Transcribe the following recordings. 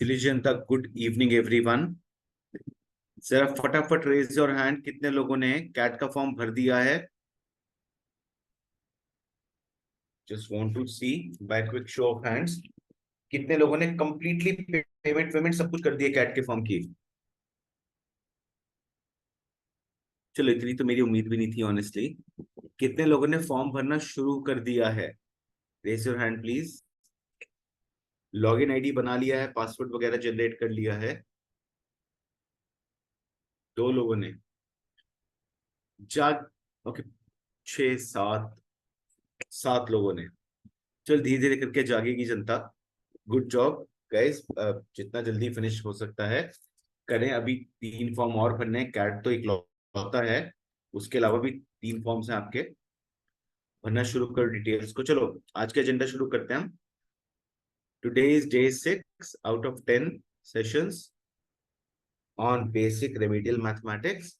चलिए जनता, good evening everyone. जरा फटाफट रेज योर हैंड, कितने लोगों ने कैट का फॉर्म भर दिया है? Just want to see by quick show of hands, कितने लोगों ने कंप्लीटली पेमेंट पेमेंट सब कुछ कर दिया कैट के फॉर्म की? चलो, इतनी तो मेरी उम्मीद भी नहीं थी ऑनेस्टली। कितने लोगों ने फॉर्म भरना शुरू कर दिया है? Raise your hand please. Login ID बना लिया है, पासवर्ड वगैरह जनरेट कर लिया है? दो लोगों ने। चार। ओके। छह सात, सात लोगों ने। चल, धीरे धीरे करके जागेगी जनता। Good job guys. जितना जल्दी फिनिश हो सकता है करें। अभी तीन फॉर्म और भरने हैं, कैट तो एक लौता है। उसके अलावा भी तीन फॉर्म्स हैं आपके। भरना शुरू करो डिटेल्स को। चलो, आज का एजेंडा शुरू करते हैं हम। Today is day 6 out of 10 sessions on basic remedial mathematics.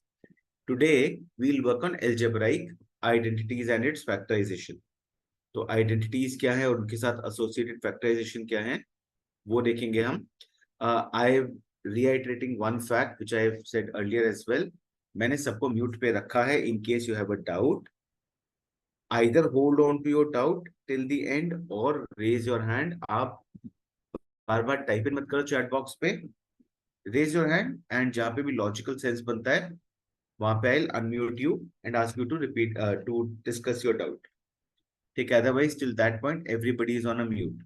Today we'll work on algebraic identities and its factorisation. तो आइडेंटिटीज क्या है और उनके साथ एसोसिएटेड फैक्टराइजेशन क्या है, वो देखेंगे हम। आई reiterating one fact which I have said earlier as well. मैंने सबको म्यूट पे रखा है in case you have a doubt. Either hold on to your doubt till the end or raise your hand. आप बार बार टाइप इन मत करो chat box पे। Raise your hand and जहां पे भी लॉजिकल सेंस बनता है वहां पे I unmute you and ask you to repeat to discuss your doubt. ठीक है, otherwise till that point everybody is on a mute.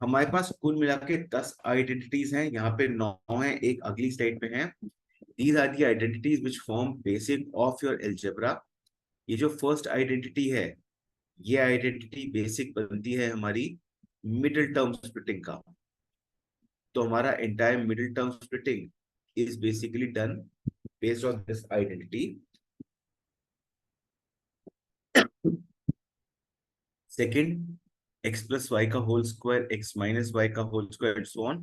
हमारे पास कुल मिला के 10 आइडेंटिटीज हैं, यहाँ पे 9 हैं, एक अगली स्लाइड पे है। These are the identities which form basic of your algebra. ये जो फर्स्ट आइडेंटिटी है, ये आइडेंटिटी बेसिक बनती है हमारी मिडिल टर्म स्प्लिटिंग का। तो हमारा entire middle term splitting is basically done based on this identity. Second, X plus Y का whole square, X minus Y का होल स्क्वायर, सो ऑन।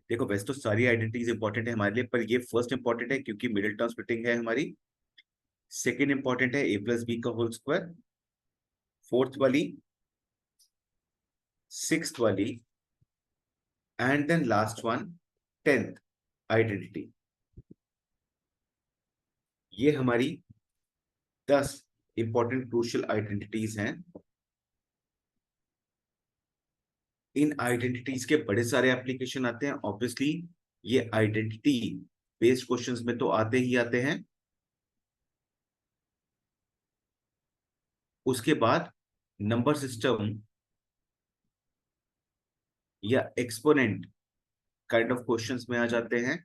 देखो, वैसे तो सारी आइडेंटिटीज इंपॉर्टेंट है हमारे लिए, पर ये फर्स्ट इंपॉर्टेंट है क्योंकि मिडिल टर्म स्प्लिटिंग है हमारी। सेकंड इंपॉर्टेंट है ए प्लस बी का होल स्क्वायर। फोर्थ वाली, सिक्स्थ वाली, and then last one, 10th identity. ये हमारी 10 इंपॉर्टेंट क्रूशियल आइडेंटिटीज हैं। इन आइडेंटिटीज के बड़े सारे एप्लीकेशन आते हैं ऑब्वियसली। ये आइडेंटिटी बेस्ड क्वेश्चंस में तो आते ही आते हैं। उसके बाद नंबर सिस्टम या एक्सपोनेंट काइंड ऑफ क्वेश्चंस में आ जाते हैं।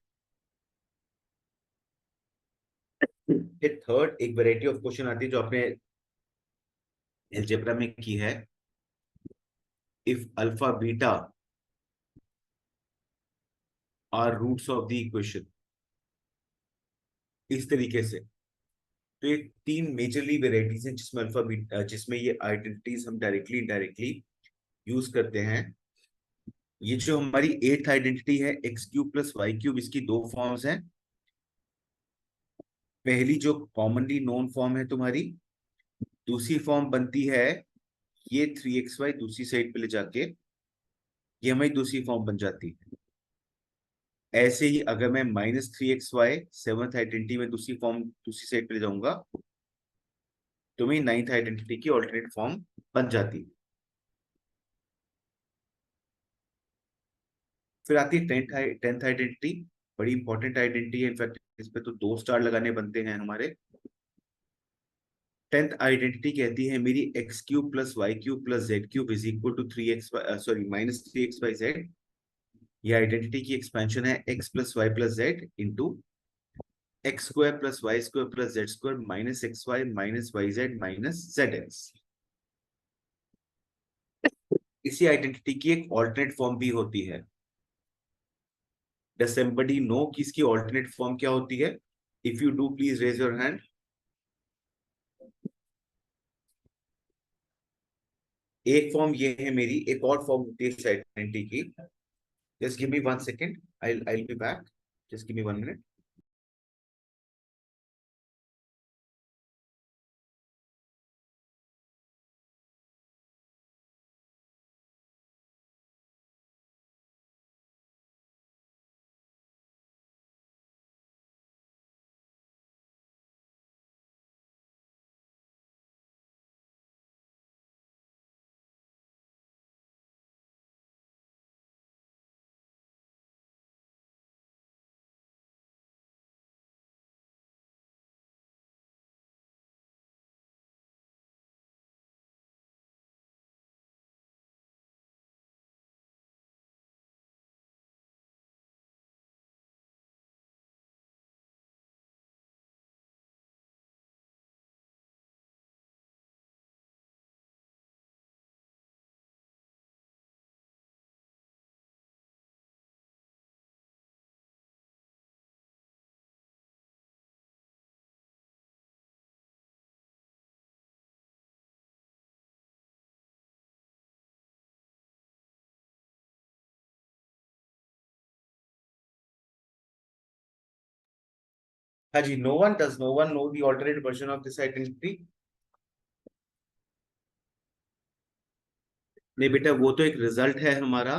फिर थर्ड, एक वैरायटी ऑफ क्वेश्चन आती है जो आपने अलजेब्रा में की है। If alpha beta are roots of the equation, इस तरीके से। तो ये तीन मेजरली वेराइटीज हैं जिसमें अल्फा बीटा, जिसमें ये आइडेंटिटीज हम डायरेक्टली इनडायरेक्टली यूज करते हैं। ये जो हमारी एट्थ आइडेंटिटी है, X cube plus Y cube, इसकी दो फॉर्म्स हैं। पहली जो कॉमनली नोन फॉर्म है तुम्हारी, दूसरी फॉर्म बनती है ये 3xy दूसरी साइड पे ले जाके, ये हमारी दूसरी फॉर्म बन जाती है। ऐसे ही अगर मैं -3xy सेवंथ आइडेंटिटी में दूसरी फॉर्म दूसरी साइड पे ले जाऊंगा तो मेरी नाइन्थ आइडेंटिटी की ऑल्टरनेट फॉर्म बन जाती है। फिर आती है टेंथ आइडेंटिटी। बड़ी इंपॉर्टेंट आइडेंटिटी है, इनफैक्ट इस पे तो 2 स्टार लगाने बनते हैं हमारे। टेंथ आइडेंटिटी कहती है मेरी X cube plus Y cube plus Z cube is equal to 3x, sorry -3xyz। ये आइडेंटिटी की एक्सपेंशन है X plus Y plus Z into X square plus Y square plus Z square minus X Y minus Y Z minus Z X. इसी identity की एक alternate form भी होती है। Does somebody no कि इसकी ऑल्टरनेट फॉर्म क्या होती है? If you do please raise your hand. एक फॉर्म ये है मेरी, एक और फॉर्म होती है इस आइडेंटिटी की। Just give me 1 second, I be back. Just give me 1 minute. हाँ जी, no one does no one know the alternate version of this identity? नहीं बेटा, वो तो एक रिजल्ट है हमारा।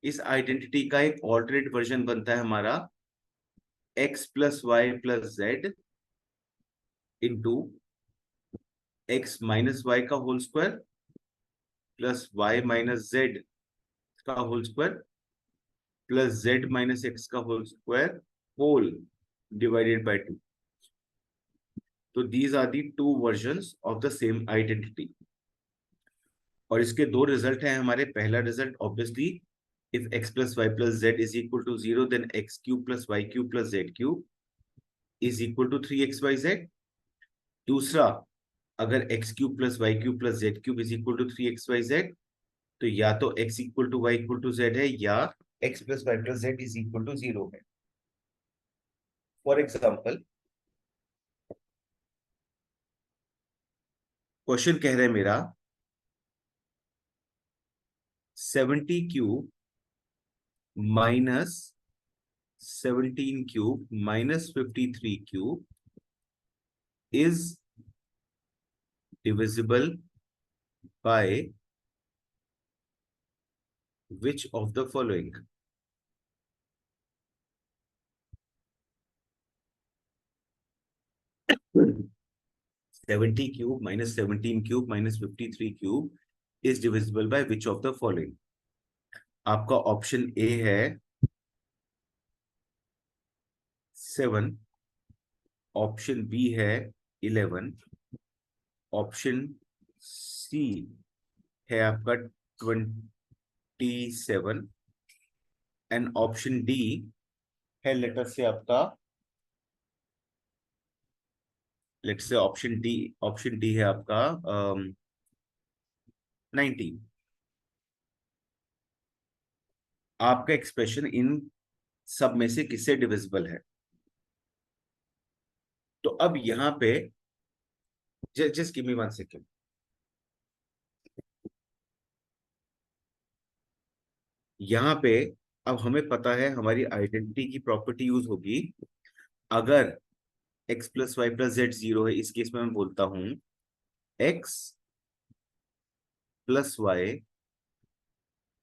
इस आइडेंटिटी का एक ऑल्टरनेट वर्जन बनता है हमारा x plus Y plus Z into X minus Y का whole square plus Y minus Z का whole square plus Z minus X का whole square whole divided by two. तो these are the two versions of the same identity. और इसके दो result हैं हमारे। पहला result obviously, if x plus Y plus Z is equal to 0 then X cube plus Y cube plus Z cube is equal to 3xyz। दूसरा, अगर X cube plus Y cube plus Z cube is equal to 3xyz, तो या तो x equal to Y equal to Z है या x plus Y plus Z is equal to 0 है। For example, question कह रहे हैं मेरा 70 cube minus 17 cube minus 53 cube is divisible by which of the following? Seventy cube minus 17 cube minus 53 cube is divisible by which of the following? आपका option A है 7, option B है 11, option C है आपका 27 and option D है letter से आपका, late से option D है आपका 19। आपका एक्सप्रेशन इन सब में से किससे डिविजिबल है? तो अब यहां पे जस्ट गिव मी 1 सेकेंड। यहां पे अब हमें पता है हमारी आइडेंटिटी की प्रॉपर्टी यूज होगी। अगर x plus Y plus Z 0 है, इस केस में मैं बोलता हूं x plus Y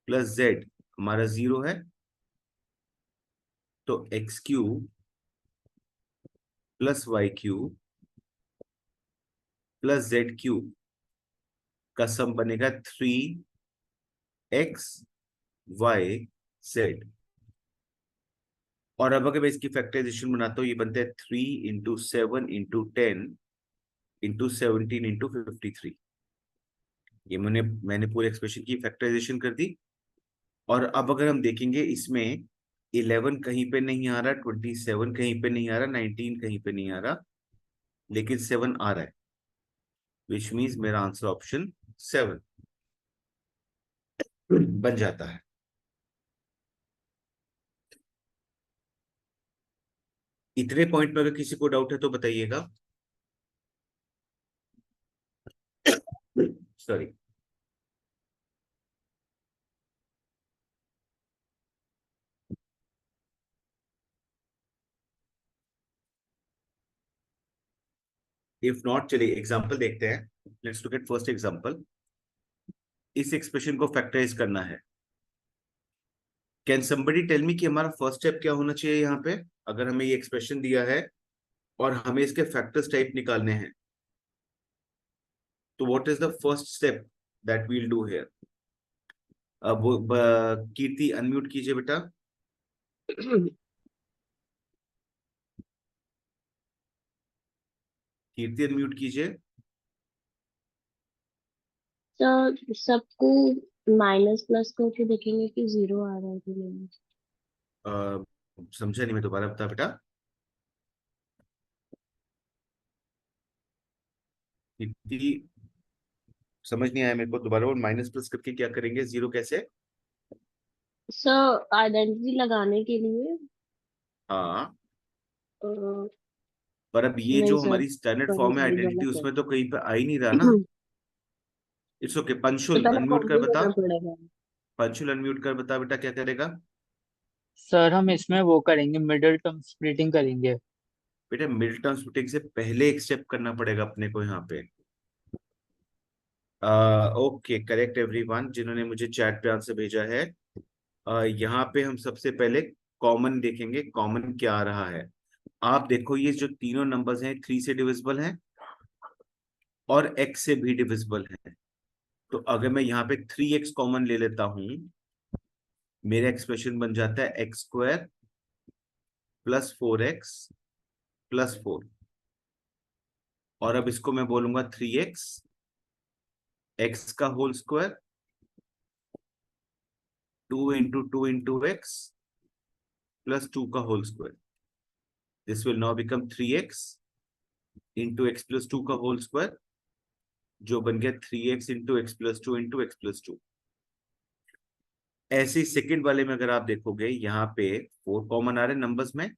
plus Z हमारा 0 है, तो X cube plus Y cube plus Z cube का सम बनेगा 3x वाई जेड। और अब अगर मैं इसकी फैक्टराइजेशन बनाता हूँ, ये बनता है 3 into 7 into 10 into 17 into 53। ये मैंने पूरे एक्सप्रेशन की फैक्टराइजेशन कर दी। और अब अगर हम देखेंगे इसमें 11 कहीं पे नहीं आ रहा, 27 कहीं पे नहीं आ रहा, 19 कहीं पे नहीं आ रहा, लेकिन 7 आ रहा है, विच मीन्स मेरा आंसर ऑप्शन 7 बन जाता है। इतने पॉइंट में अगर किसी को डाउट है तो बताइएगा। सॉरी। इफ नॉट, चलिए एग्जांपल देखते हैं। Let's look at first example. इस एक्सप्रेशन को फैक्टराइज करना है। कैन समबडी टेल मी कि हमारा फर्स्ट स्टेप क्या होना चाहिए यहाँ पे? अगर हमें ये एक्सप्रेशन दिया है और हमें इसके फैक्टर्स टाइप निकालने हैं, तो what is the first step that we'll do here? अब कीर्ति अनम्यूट कीजिए बेटा। कीर्ति अनम्यूट कीजिए। तो सबको माइनस प्लस करके देखेंगे कि जीरो आ रहा है कि नहीं। समझा नहीं मैं, दोबारा बता बेटा। कीर्ति, समझ नहीं आया मेरे को, दोबारा वो माइनस प्लस करके क्या करेंगे, जीरो कैसे? सर आइडेंटिटी लगाने के लिए हाँ, अ, पर अब ये नहीं जो सर, हमारी स्टैंडर्ड फॉर्म है सॉरी आइडेंटिटी, गलत है। उसमें तो कहीं पे आ ही नहीं रहा ना। It's okay. तो पंशुल पहले अनम्यूट कर कॉपी बता। करना पड़ेगा। पंशुल अनम्यूट कर बता बेटा, क्या करेगा? सर हम इसमें वो करेंगे, मिडिल टर्म स्प्लिटिंग करेंगे। बेटा मिड टर्म स्प्लिटिंग से पहले एक स्टेप करना पड़ेगा अपने को यहाँ पे। ओके, करेक्ट एवरीवन जिन्होंने मुझे चैट पे आंसर भेजा है। यहाँ पे हम सबसे पहले कॉमन देखेंगे, कॉमन क्या आ रहा है। आप देखो ये जो तीनों नंबर्स हैं 3 से डिविजिबल हैं और x से भी डिविजिबल हैं। तो अगर मैं यहाँ पे 3x कॉमन ले लेता हूं, मेरा एक्सप्रेशन बन जाता है x² प्लस 4x प्लस 4। और अब इसको मैं बोलूंगा 3x x का whole square 2 into 2 into x plus 2 का whole square. This will now become 3x into X plus 2 का होल स्क्वायर, जो बन गया 3x into X plus 2 into X plus 2। ऐसे ही सेकंड वाले में अगर आप देखोगे यहाँ पे 4 कॉमन आ रहे हैं नंबर्स में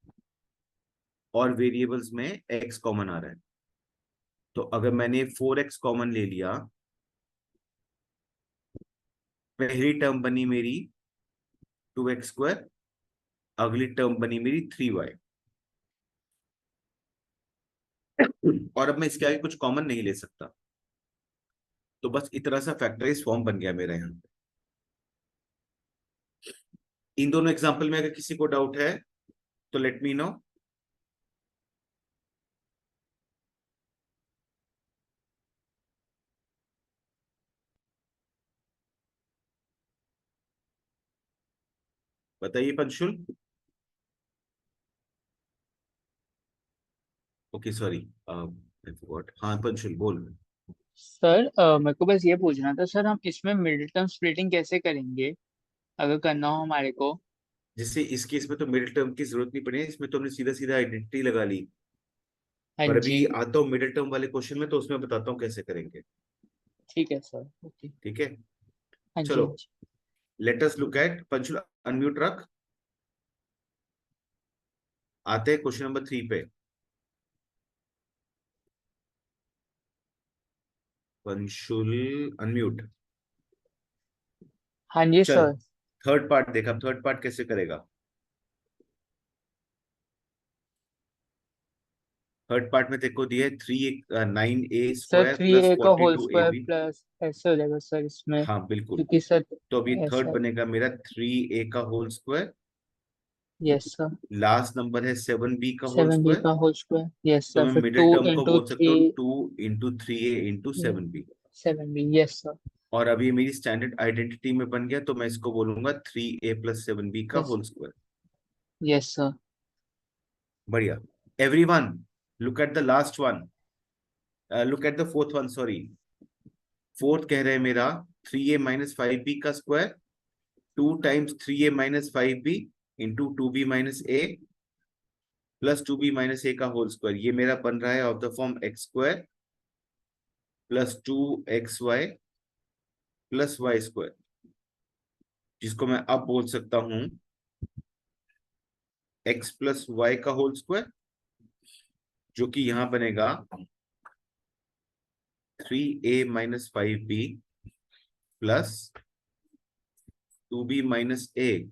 और वेरिएबल्स में x कॉमन आ रहा है। तो अगर मैंने 4x कॉमन ले लिया, पहली टर्म बनी मेरी 2x², अगली टर्म बनी मेरी 3y। और अब मैं इसके आगे कुछ कॉमन नहीं ले सकता। तो बस इतना सा फैक्टराइज फॉर्म बन गया मेरा यहाँ पे। इन दोनों एग्जाम्पल में अगर किसी को डाउट है तो लेट मी नो। बताइए Panshul. Okay sorry, I forgot. हाँ पंशुल बोल। सर मेरे को बस ये पूछना था सर, हम इसमें मिडिल टर्म स्प्लिटिंग कैसे करेंगे अगर करना हो हमारे को। जैसे इस केस में तो मिडिल टर्म की जरूरत नहीं पड़ी, इसमें तो हमने सीधा सीधा आइडेंटिटी लगा ली। हाँ पर जी। अभी आता हूँ मिडिल टर्म वाले क्वेश्चन में, तो उसमें बताता हूँ कैसे करेंगे। ठीक है सर, ओके। ठीक है, हाँ जी, चलो। हाँ जी। Let us look at, Panshul unmute रख। आते हैं क्वेश्चन नंबर 3 पे। पंशुल अनम्यूट। हाँ जी चल, सर। थर्ड पार्ट देखा, थर्ड पार्ट कैसे करेगा। थर्ड पार्ट में देखो दिया है 9a sir square three plus A का forty whole two A square B plus ऐसे हो जाएगा सर इसमें, हाँ बिल्कुल। क्योंकि सर तो अभी थर्ड ऐसा। बनेगा मेरा 3a का whole square. Yes sir. Last number है 7b का होल 7b स्क्वायर। का होल स्क्वायर, यस तो सर, मैं फिर टू मिडिल टर्म को इंटू बोल सकता थ्री हूँ 2 into 3a into 7b। 7b, yes sir. और अभी मेरी स्टैंडर्ड आइडेंटिटी में बन गया, तो मैं इसको बोलूंगा 3a+7b का yes. Whole square. Yes sir. बढ़िया। Everyone look at the last one, look at the fourth one, sorry. Fourth कह रहे हैं मेरा 3a-5b का square 2 times 3a-5b into 2b-a plus 2b-a का होल स्क्वायर। ये मेरा बन रहा है of the form x² plus 2xy plus y², जिसको मैं अब बोल सकता हूं x प्लस वाई का होल स्क्वायर, जो कि यहां बनेगा 3a-5b प्लस 2b-a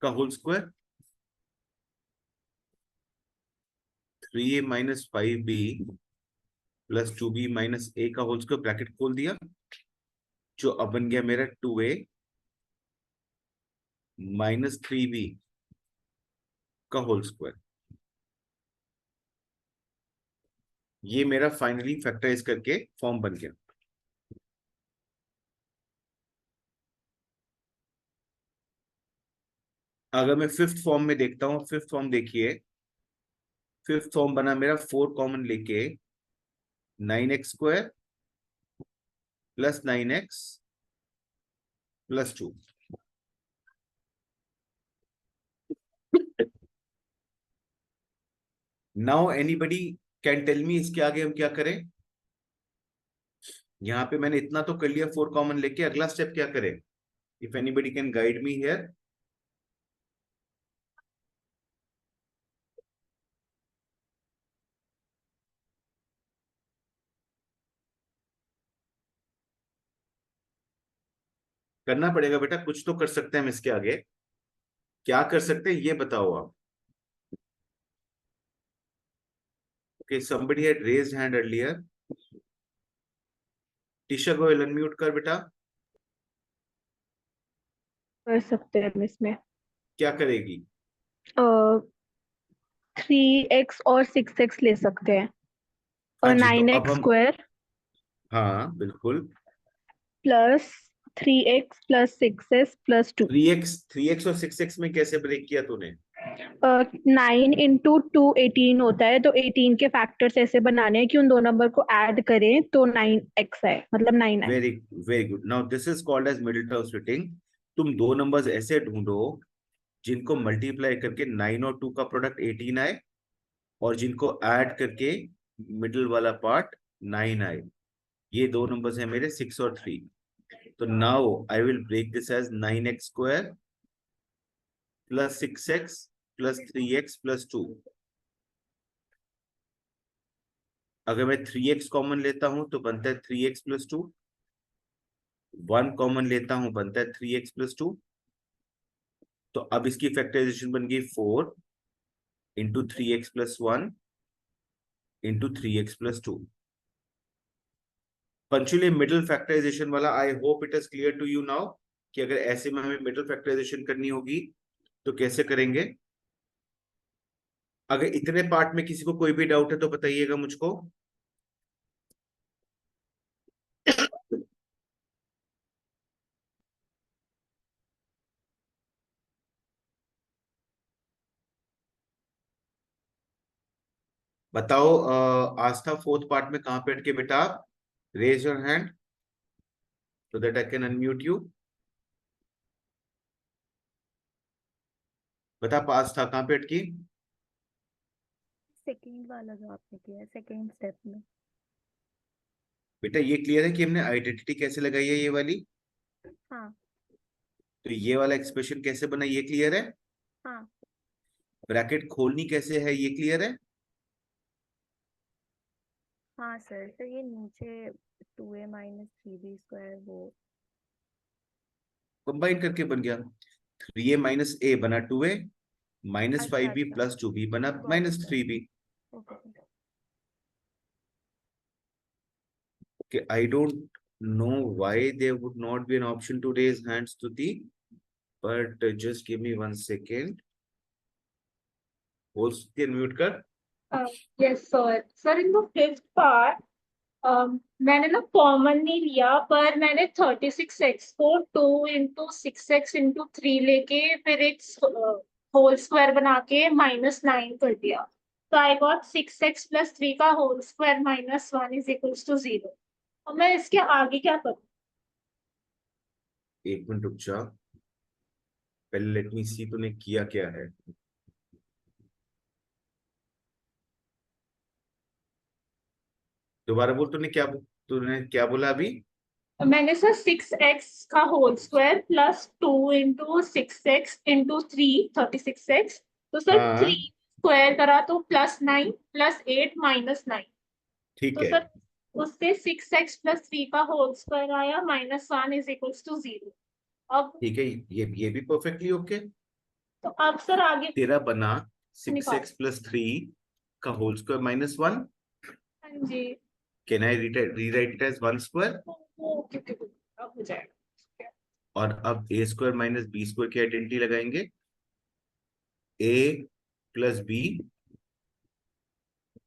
का whole square. 3a-5b plus 2b-a का होल स्क्वायर, ब्रैकेट खोल दिया, जो अब बन गया मेरा 2a-3b का होल स्क्वायर। ये मेरा फाइनली फैक्टराइज करके फॉर्म बन गया। अगर मैं फिफ्थ फॉर्म में देखता हूँ, फिफ्थ फॉर्म देखिए। फिफ्थ फॉर्म बना मेरा 4 कॉमन लेके 9x² plus 9x plus 2। Now anybody can tell me इसके आगे हम क्या करें। यहाँ पे मैंने इतना तो कर लिया 4 कॉमन लेके, अगला स्टेप क्या करें। If anybody can guide me here. करना पड़ेगा बेटा, कुछ तो कर सकते हैं हम इसके आगे। क्या कर सकते हैं ये बताओ आप। Okay, somebody had raised hand earlier. Trisha Goyal unmute कर बेटा। कर सकते हैं हम इसमें क्या करेगी? 3x और 6x ले सकते हैं हाँ और जी, तो नाइन अब एक्स हम, स्क्वायर हाँ बिल्कुल, plus 3x plus 6s plus 2। 3x और 6x में कैसे ब्रेक किया तूने? 9 × 2 18 होता है, तो 18 के फैक्टर्स ऐसे बनाने हैं कि उन दो नंबर को ऐड करें तो 9x है, मतलब 9 है। Very very good. Now this is called as middle term splitting. तुम दो नंबर्स ऐसे ढूंढो जिनको मल्टीप्लाई करके 9 और 2 का प्रोडक्ट 18 आए, और जिनको ऐड करके मिडिल वाला पार्ट 9 आए। ये दो नंबर्स हैं मेरे 6 और 3। तो now I will break this as 9x² plus 6x plus 3x plus 2। अगर मैं 3x कॉमन लेता हूं तो बनता है 3x प्लस 2। 1 कॉमन लेता हूं बनता है 3x प्लस 2। तो अब इसकी फैक्टराइजेशन बन गई 4 into 3x plus 1 into 3x plus 2। Punctually middle factorization वाला, I hope it is clear to you now कि अगर ऐसे में हमें मिडिल फैक्टराइजेशन करनी होगी तो कैसे करेंगे। अगर इतने पार्ट में किसी को कोई भी डाउट है तो बताइएगा मुझको। बताओ, आस्था फोर्थ पार्ट में कहां पे अटके बेटा आप? Raise your hand so that I can unmute you. बता, पास था कहाँ पे अटकी? सेकेंड वाला जो आपने किया सेकेंड स्टेप में। बेटा ये क्लियर है कि हमने आइडेंटिटी कैसे लगाई है, ये वाली? हाँ तो ये वाला एक्सप्रेशन कैसे बना, ये क्लियर है? हाँ ब्रैकेट खोलनी कैसे है, ये क्लियर है? हाँ सर, तो ये नीचे 2a माइनस 3b² वो कंबाइन करके बन गया। 3a माइनस ए बना 2a, माइनस अच्छा 5b अच्छा प्लस 2b बना got minus it. 3b। Okay Okay, I don't know why there would not be an option to raise hands, Stuti, but just give me 1 second. बोल Stuti, unmute कर। Yes sir. Sir in the fifth part मैंने ना common नहीं लिया, पर मैंने 36x को 2 × 6x × 3 लेके फिर एक होल स्क्वायर बना के -9 कर दिया, तो आई गॉट 6x प्लस 3 का whole square -1 is equals to 0। और मैं इसके आगे क्या करूँ? एक मिनट रुक जा, पहले लेट मी सी तूने किया क्या है। दोबारा बोल, तूने क्या बोला अभी? मैंने सर 6x का whole square plus 2 × 6x × 3 36x, तो सर 3 हाँ स्क्वायर करा तो +9 +8 -9, ठीक तो है, सर उससे 6x प्लस 3 का होल स्क्वायर आया -1 इज इक्वल्स टू 0। अब ठीक है, ये भी परफेक्टली ओके। तो अब सर आगे तेरा बना सिक्स निकाल। एक्स प्लस थ्री का होल स्क्वायर -1। हाँ जी। Can I rewrite it as 1 square? Okay okay, अब हो जाएगा। और अब a square minus B square की आइडेंटिटी लगाएंगे। A plus b,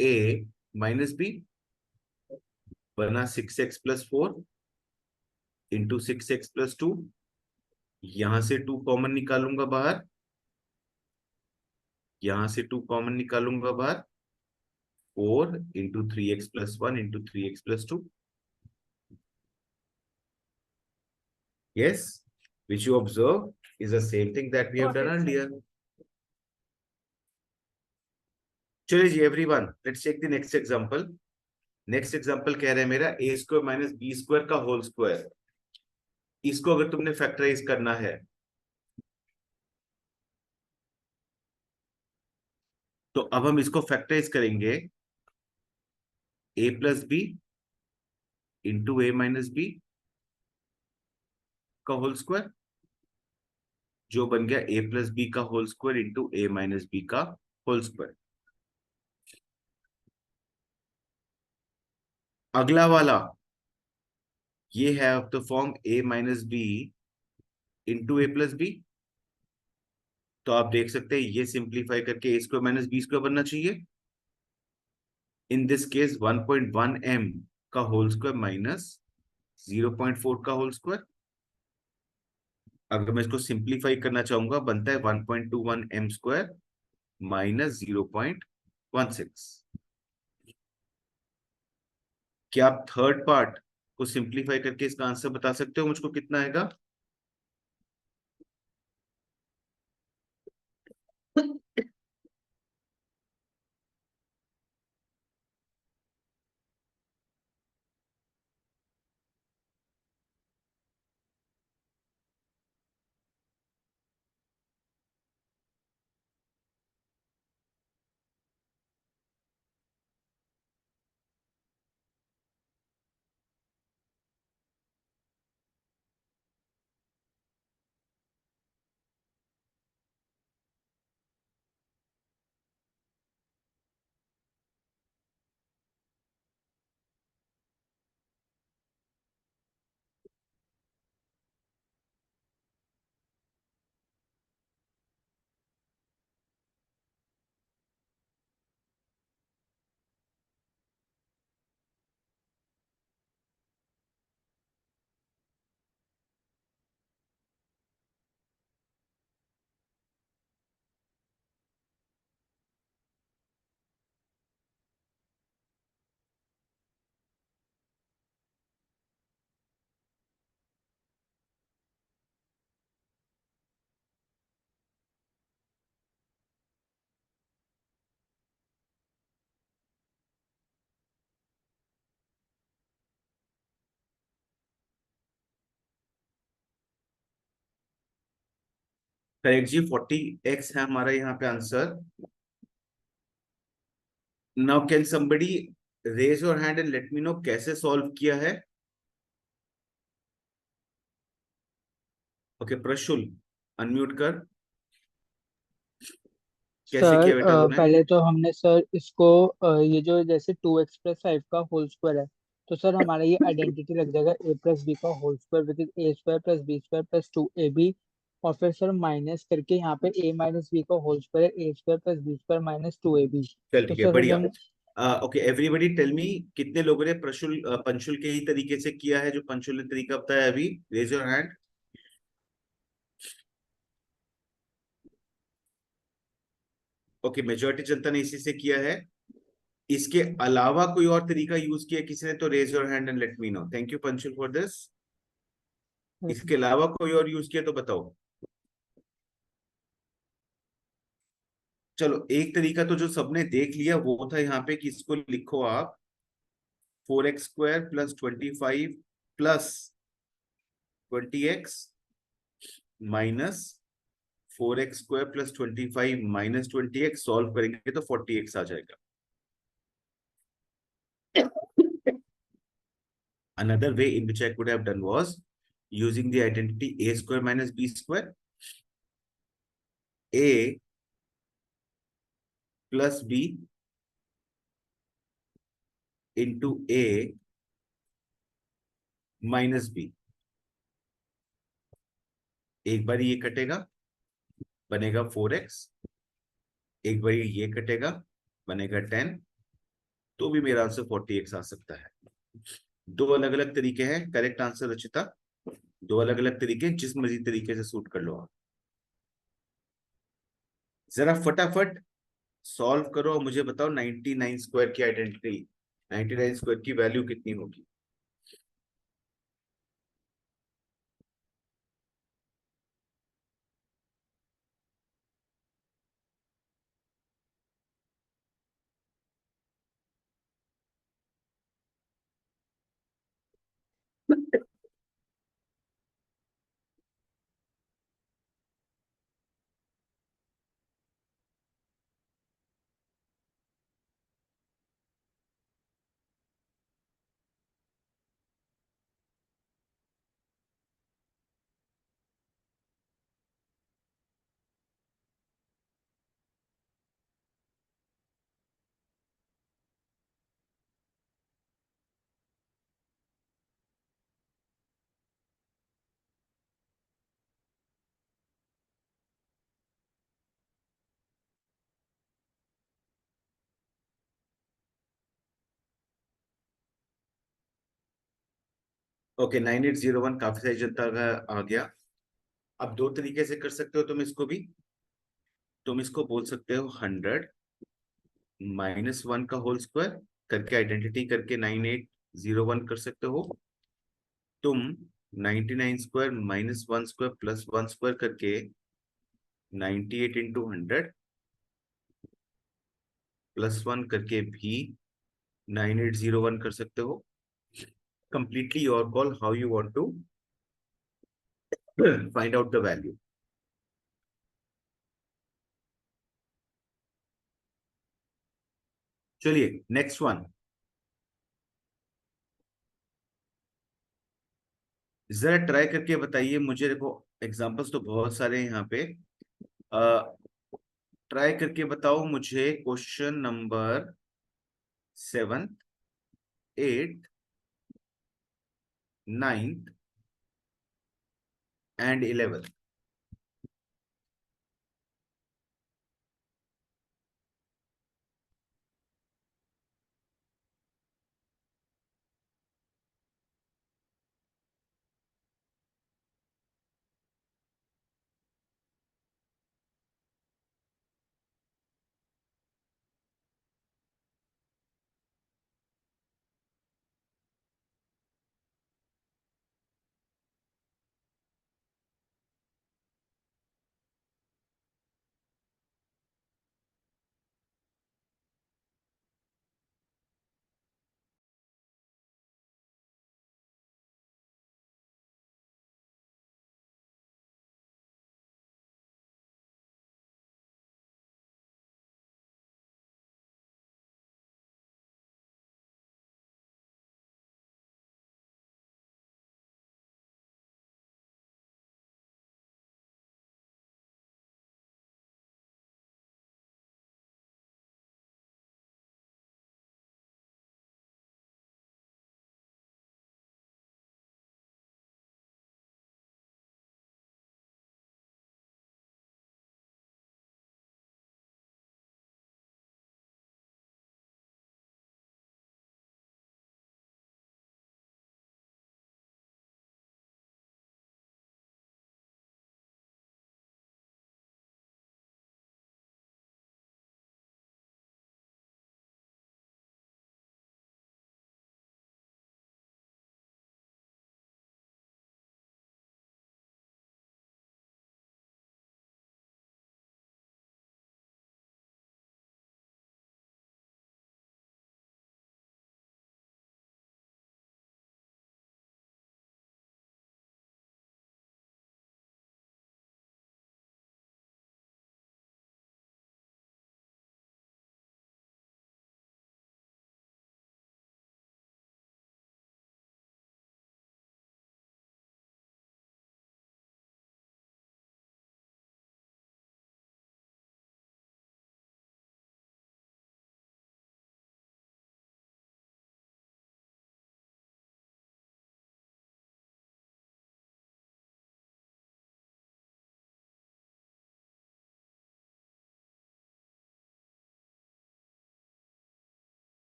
a minus b बना 6x plus 4 into 6x plus 2। यहां से 2 कॉमन निकालूंगा बाहर, यहां से 2 कॉमन निकालूंगा बाहर। 4 × 3x + 1 into 3x + 2। Yes, which you observe is the same thing that we have Got done it, sir. earlier. चलिए जी everyone, let's take the next example. Next example कह रहे हैं मेरा a² माइनस b² का whole square. इसको अगर तुमने फैक्टराइज करना है तो अब हम इसको फैक्टराइज करेंगे। a plus B into a minus B का होल स्क्वायर, जो बन गया a प्लस बी का whole square into a minus B का होल स्क्वायर। अगला वाला ये है of the form a minus B into A plus B. तो आप देख सकते हैं ये सिंप्लीफाई करके A square minus B square बनना चाहिए। इन दिस केस 1.1 m का होल स्क्वायर माइनस 0.4 का होल स्क्वायर। अगर मैं इसको सिंप्लीफाई करना चाहूंगा बनता है 1.21 m स्क्वायर माइनस 0.16। क्या आप थर्ड पार्ट को सिंप्लीफाई करके इसका आंसर बता सकते हो मुझको कितना आएगा? करेक्ट जी, 40x है हमारा यहाँ पे answer. Now can somebody raise your hand and let me know कैसे सॉल्व किया है। ओके प्रशुल, अनम्यूट कर। कैसे सर किया बेटा तूने? पहले तो हमने सर इसको ये जो जैसे 2x+5 का होल स्क्वायर है, तो सर हमारा ये आइडेंटिटी लग जाएगा a+b का whole square with a² + b² + 2ab। और फिर सर माइनस करके यहाँ पे a-b का होल स्क्वायर है a² + b² - 2ab। चल तो ठीक है, सर बढ़िया। हम ओके एवरीबडी टेल मी, कितने लोगों ने प्रशुल पंशुल के ही तरीके से किया है जो पंशुल ने तरीका बताया अभी? Raise your hand. Okay majority जनता ने इसी से किया है। इसके अलावा कोई और तरीका यूज किया किसी ने? तो raise your hand and let me know. Thank you Panshul for this. इसके अलावा कोई और यूज किया तो बताओ। चलो एक तरीका तो जो सबने देख लिया वो था यहाँ पे कि इसको लिखो आप 4x² + 25 plus 20x minus 4x² + 25 - 20x। Solve करेंगे तो 40x आ जाएगा। Another way in which I could have done was using the identity a² - b², a plus b into a minus b। एक बार ये कटेगा बनेगा 4x, एक बार ये कटेगा बनेगा 10। तो भी मेरा आंसर 40x आ सकता है। दो अलग अलग तरीके हैं। करेक्ट आंसर रचिता, दो अलग अलग तरीके, जिस मर्जी तरीके से सूट कर लो आप। जरा फटाफट सॉल्व करो और मुझे बताओ 99² की आइडेंटिटी, 99² की वैल्यू कितनी होगी? ओके 9801 काफी सारी जनता का आ गया। अब दो तरीके से कर सकते हो तुम इसको भी। तुम इसको बोल सकते हो 100 -1 का होल स्क्वायर करके आइडेंटिटी करके 9801 कर सकते हो। तुम 99 स्क्वायर -1 स्क्वायर +1 स्क्वायर करके 98 × 100 +1 करके भी 9801 कर सकते हो। Completely your call how you want to find out the value. चलिए नेक्स्ट वन, जरा ट्राई करके बताइए मुझे। देखो एग्जांपल्स तो बहुत सारे हैं यहाँ पे। ट्राई करके बताओ मुझे क्वेश्चन नंबर 7, 8, 9 एंड 11।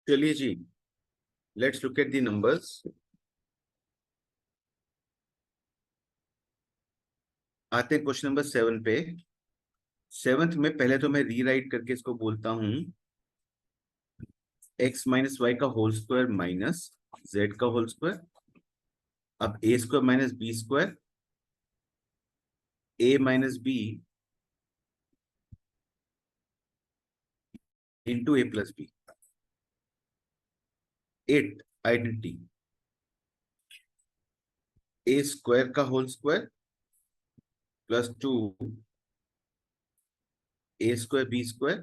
चलिए जी, let's look at the numbers. आते हैं क्वेश्चन नंबर 7 पे। 7th में पहले तो मैं रीराइट करके इसको बोलता हूं x माइनस वाई का होल स्क्वायर माइनस z का होल स्क्वायर। अब a square minus B square, a minus B into A plus b. 8 identity, a square का whole square plus 2 a square b square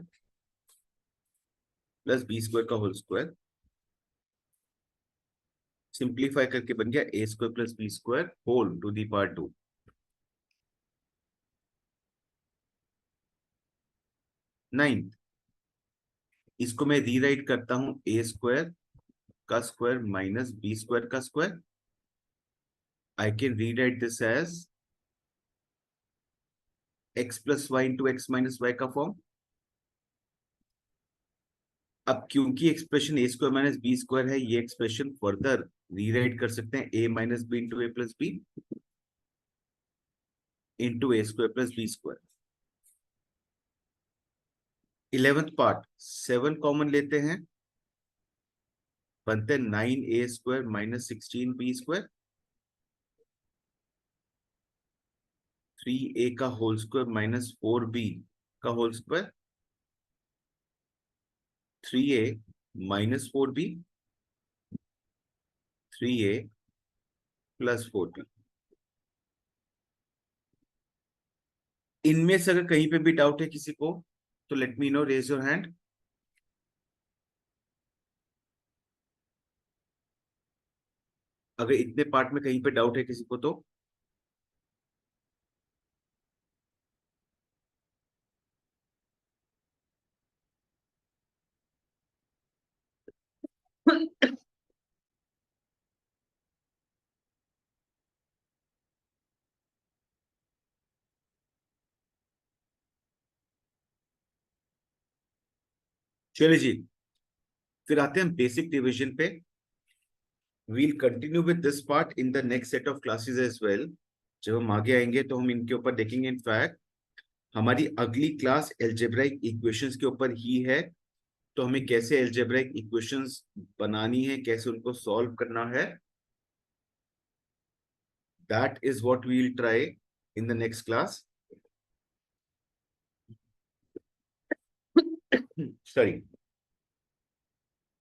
plus B square का whole square. Simplify करके बन गया a square plus B square whole to the power 2। 9th, इसको मैं rewrite करता हूं a square का स्क्वायर माइनस बी स्क्वायर का square. I can rewrite this as x plus Y into X minus Y का फॉर्म। अब क्योंकि expression A square minus B square है, ये एक्सप्रेशन फर्दर रीराइट कर सकते हैं a minus B into A plus B into A square plus B square. 11th part, 7 common लेते हैं, बनते हैं 9a square minus 16b square. 3a का होल स्क्वायर माइनस 4b का whole square. 3a minus 4b, 3a plus 4b। इनमें से अगर कहीं पे भी डाउट है किसी को तो let me know, raise your hand. अगर इतने पार्ट में कहीं पे डाउट है किसी को तो चलिए जी, फिर आते हैं बेसिक डिवीजन पे। We'll continue with this part in the next set of classes as well. जब हम आगे आएंगे तो हम इनके ऊपर देखेंगे। इनफैक्ट हमारी अगली क्लास एल्जेब्राइक इक्वेशंस के ऊपर ही है, तो हमें कैसे एल्जेब्राइक इक्वेशंस बनानी है, कैसे उनको सॉल्व करना है, that is what we will try in the next class. Sorry,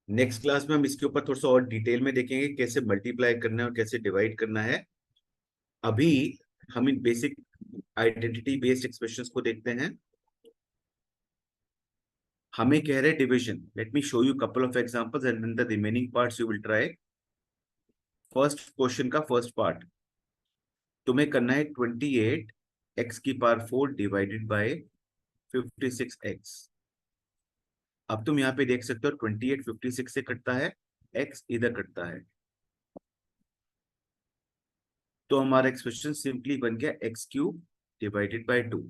next class में हम इसके ऊपर थोड़ा सा और डिटेल में देखेंगे कैसे मल्टीप्लाई करना है और कैसे डिवाइड करना है। अभी हम इन बेसिक आइडेंटिटी बेस्ड एक्सप्रेशंस को देखते हैं। हमें कह रहे division. Let me show you couple of examples and then the remaining parts you will try. First question का फर्स्ट पार्ट तुम्हें करना है 28 x की पावर 4 डिवाइडेड बाय 56x। अब तुम यहाँ पे देख सकते हो 28 56 से कटता है, x इधर कटता है, तो हमारा एक्सप्रेशन सिंपली बन गया x क्यूब डिवाइडेड बाय 2।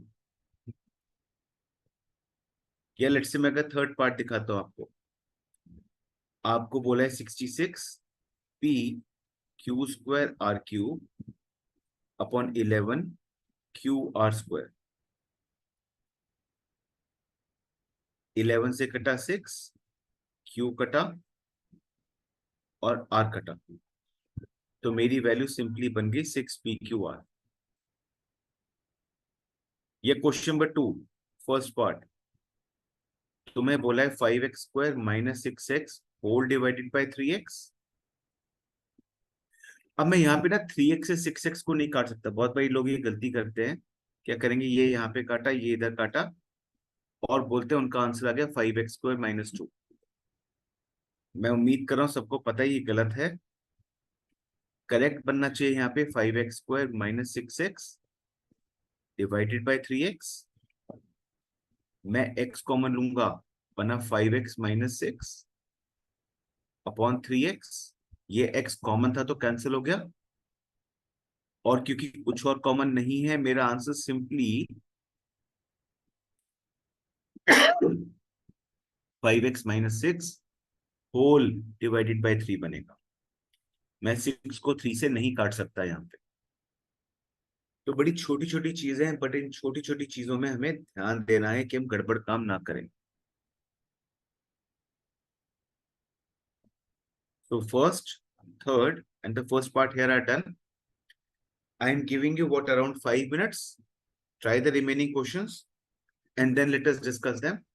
या लेट्स से मैं अगर थर्ड पार्ट दिखाता हूं आपको, आपको बोला है 66 p Q square R cube upon 11 Q R square. 11 से कटा 6, क्यू कटा और आर कटा, तो मेरी वैल्यू सिंपली बन गई 6 p/q/r। ये क्वेश्चन नंबर 2 फर्स्ट पार्ट, तुम्हें बोला है 5x square minus 6x whole divided by 3x। अब मैं यहाँ पे ना 3x से 6x को नहीं काट सकता। बहुत बड़ी लोग ये गलती करते हैं, क्या करेंगे, ये यहाँ पे काटा, ये इधर काटा और बोलते हैं उनका आंसर आ गया 5x स्क्वायर माइनस 2। मैं उम्मीद कर रहा हूँ सबको पता है ये गलत है। करेक्ट बनना चाहिए यहाँ पे 5x square minus 6x divided by 3x। मैं x कॉमन लूंगा, बना 5x माइनस 6 अपॉन 3x। ये x कॉमन था तो कैंसिल हो गया, और क्योंकि कुछ और कॉमन नहीं है, मेरा answer simply 5x minus 6 whole divided by 3 बनेगा। मैं 6 को 3 से नहीं काट सकता यहाँ पे। तो बड़ी छोटी छोटी चीजें हैं, बट इन छोटी छोटी चीजों में हमें ध्यान देना है कि हम गड़बड़ काम ना करें। So first, third, and the first part here are done. I am giving you what, around 5 minutes. Try the remaining questions and then let us discuss them.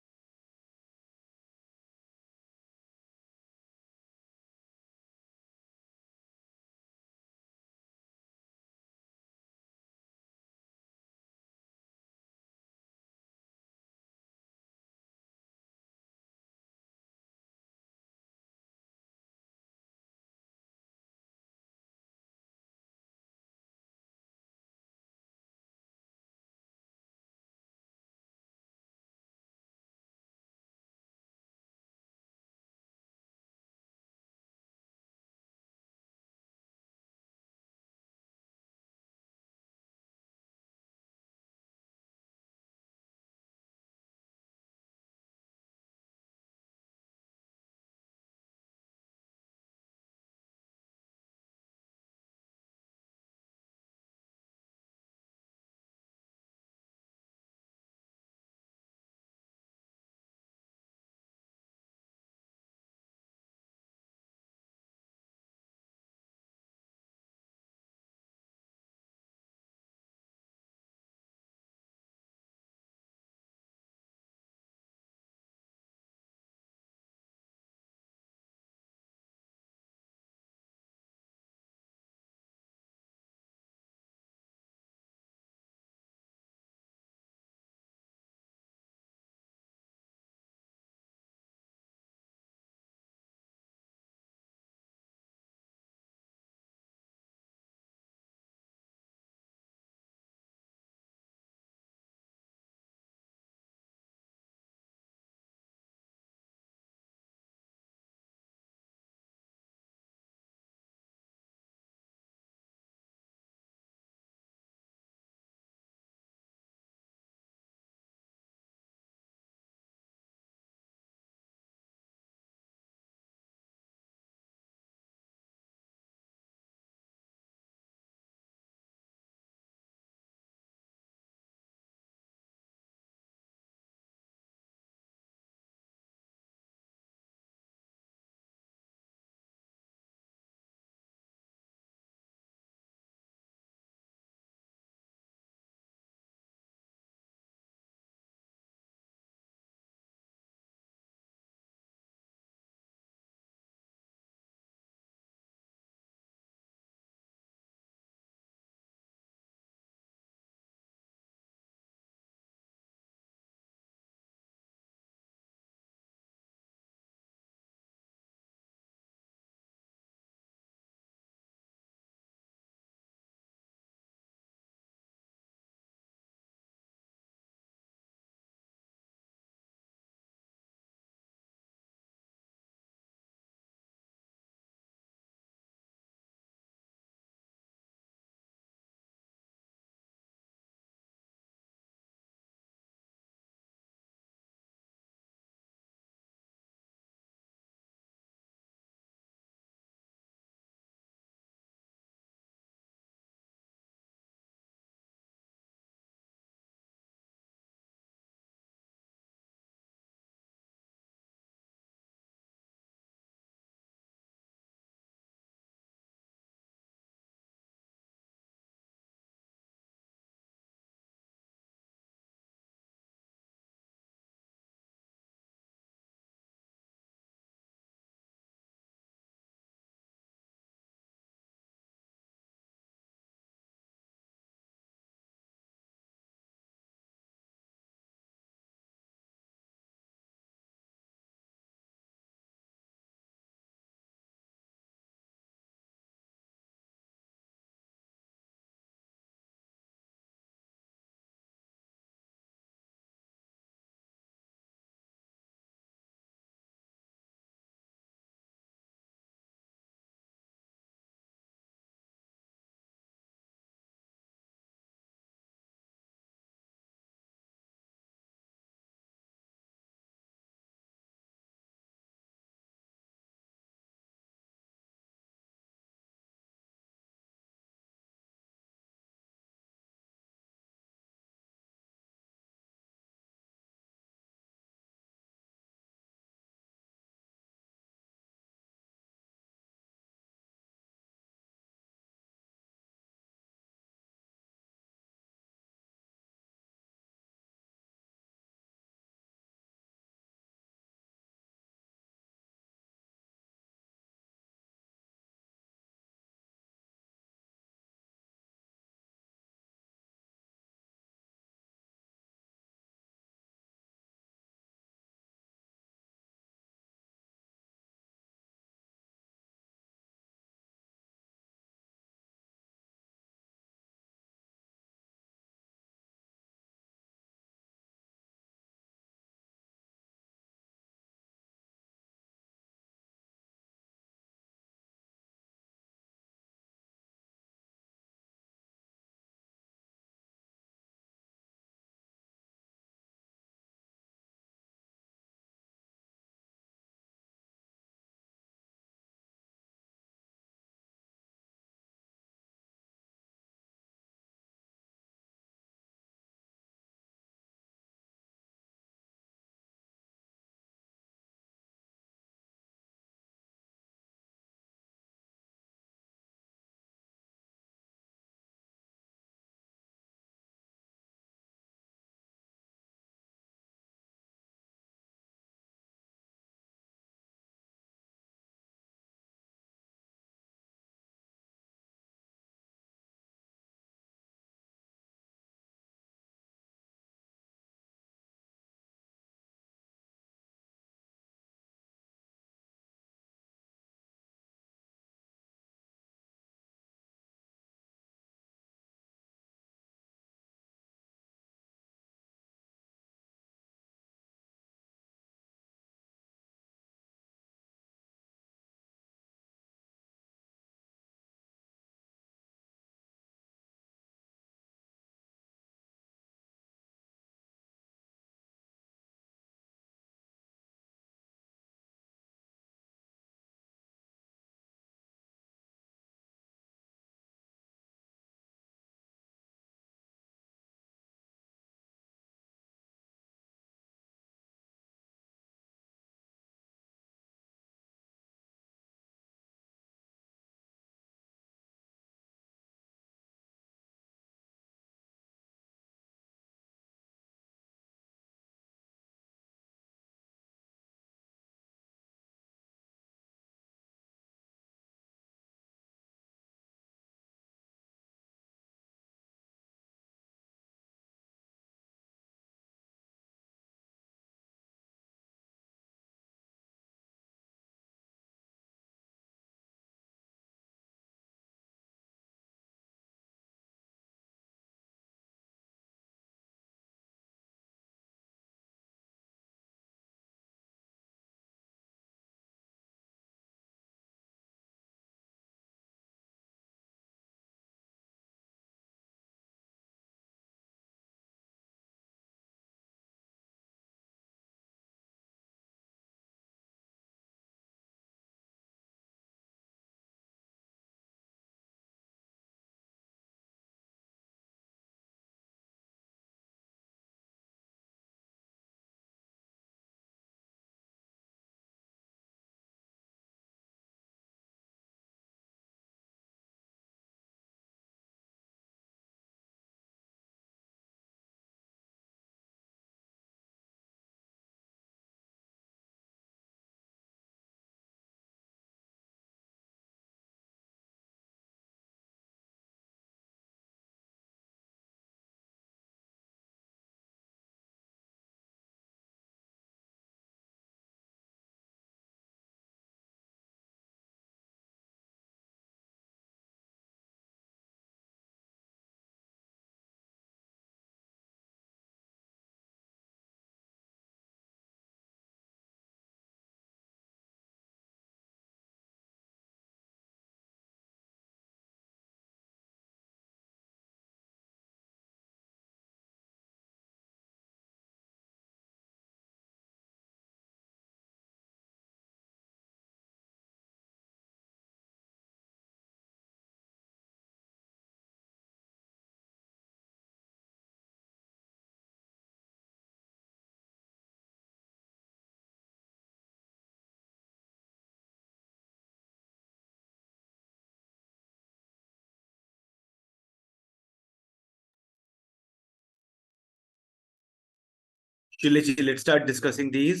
चलिए लेट्स स्टार्ट डिस्कसिंग दीज।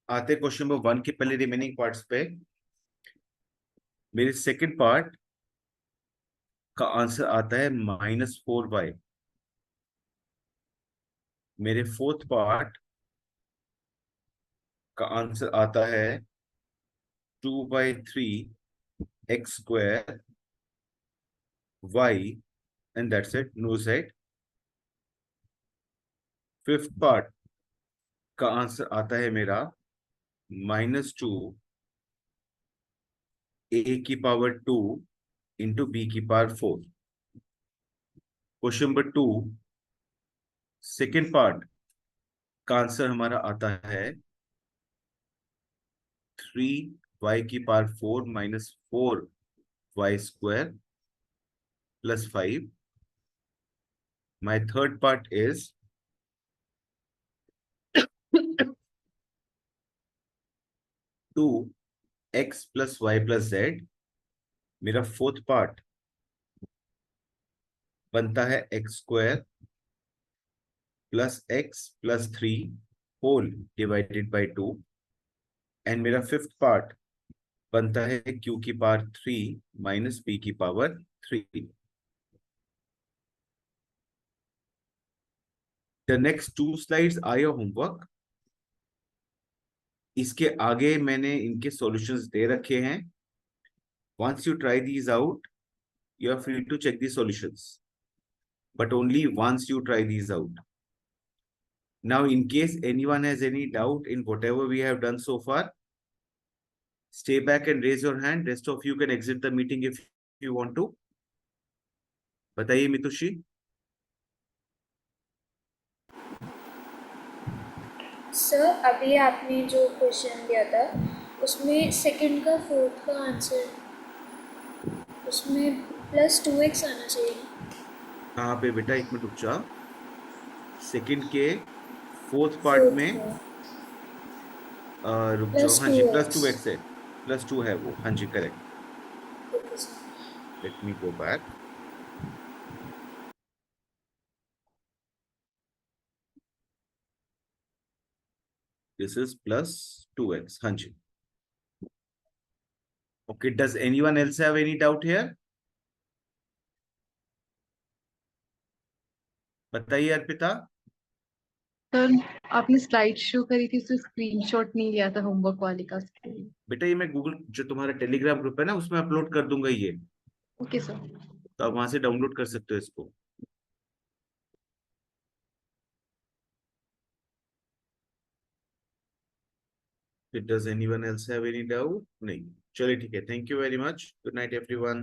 आते question number 1 के पहले remaining parts पे। मेरे second part का answer आता है -4y। मेरे फोर्थ पार्ट का आंसर आता है 2/3 x² y, and that's it, no set. Fifth part का आंसर आता है मेरा -2 a⁴ into b⁴। Question number 2 second part का आंसर हमारा आता है 3y⁴ minus 4y² plus 5. My third part is 2x plus y plus z. मेरा fourth part बनता है x² plus x plus 3 whole divided by 2, and मेरा fifth part बनता है q⁵ minus p⁵. The next 2 slides are your homework. इसके आगे मैंने इनके सॉल्यूशंस दे रखे हैं. Once you try these out, you are free to check the solutions, but only once you try these out. Now, in case anyone has any doubt in whatever we have done so far, stay back and raise your hand. Rest of you can exit the meeting if you want to. बताइए मितुषी. Sir अभी आपने जो question दिया था उसमें second का fourth का answer उसमें +2x आना चाहिए. कहाँ पे बेटा, एक मिनट रुक जा. सेकंड के फोर्थ पार्ट में रुक जाओ. हाँ जी, +2x है. +2 है वो. हाँ जी, correct. Let me go back. This is +2x. हाँ जी. Okay, does anyone else have any doubt here? बताइए अर्पिता. सर आपने स्लाइड शो करी थी, उससे स्क्रीनशॉट नहीं लिया था होमवर्क वाले का. बेटा ये मैं गूगल जो तुम्हारा टेलीग्राम ग्रुप है ना उसमें अपलोड कर दूंगा ये. Okay sir. तो आप वहां से डाउनलोड कर सकते हो इसको. Does anyone else have any doubt? नहीं. चलिए ठीक है. Thank you very much. Good night everyone.